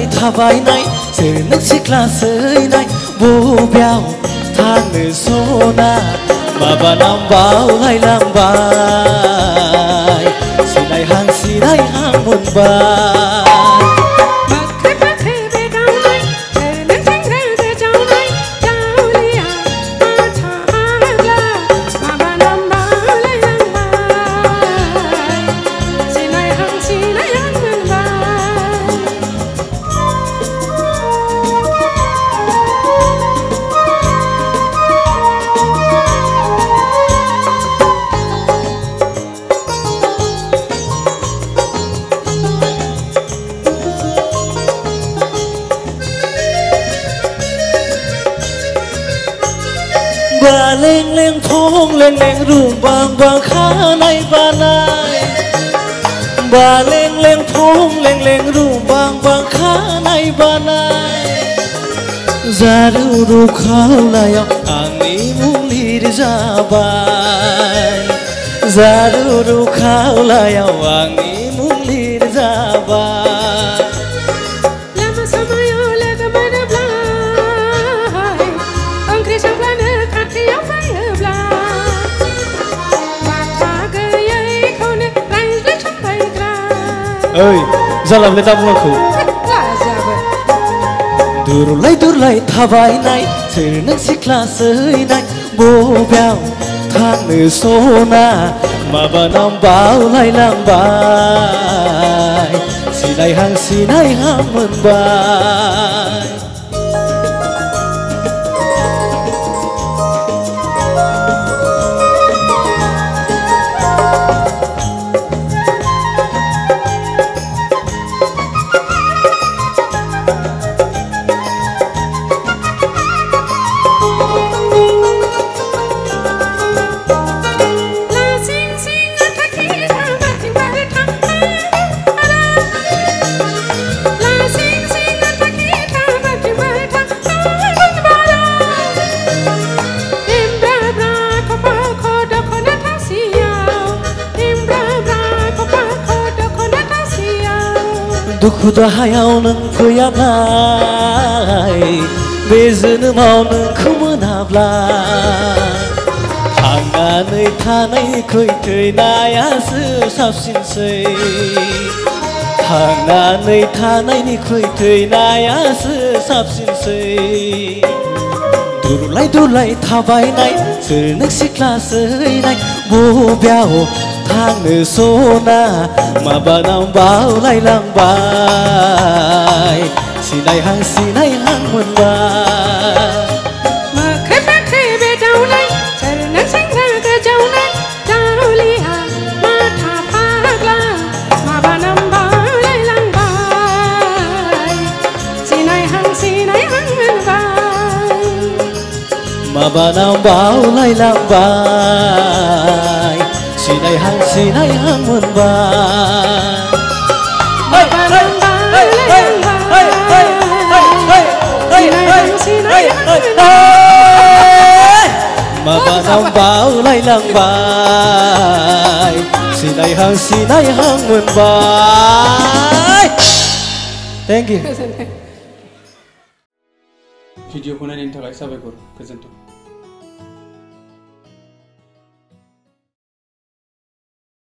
दुरलाय थाबायनाय सोर नों सिख्ला सैनाय बबेयाव थांनो सना माबा नामबावलायलांबाय सिनायहां मोनबाय Leng leng phong leng leng rung bang bang khá nay ba nay Ba leng leng phong leng leng rung bang bang khá nay ba nay Zaru ru khao layaw angni mulir jabai Zaru ru khao layaw angni mulir jabai Ơi, ra làm lên tao mua khủ Durlay थाबायनाय सोर नों सिख्ला सैनाय बबेयाव थांनो सना माबा नामबावलायलांबाय सिनायहां मोनबाय दुखु दाहायाव नों फैयाब्लाय बे जोनोमाव नोंखौ मोनाब्ला थांनानै थानायनिख्रुइ थैनायासो साबसिनसै थांनानै थानायनिख्रुइ थैनायासो साबसिनसै दुरलाय थाबायनाय सोर नों सिख्ला सैनाय बबेयाव थांनो सना माबा नामबावलायलांबाय सिनायहां मोनबाय मोखै बेदावनाय सोर नों सेंग्रा गोजावनाय दावलिया माथा फाग्ला माबा नामबावलायलांबाय सिनायहां मोनबाय माबा नामबावलायलांबाय सिनायहां मोनबाय माबा नामबावलायलांबाय सिनायहां मोनबाय Thank you भिडिअखौ नायनायनि थाखाय साबायखर गोजोन्थों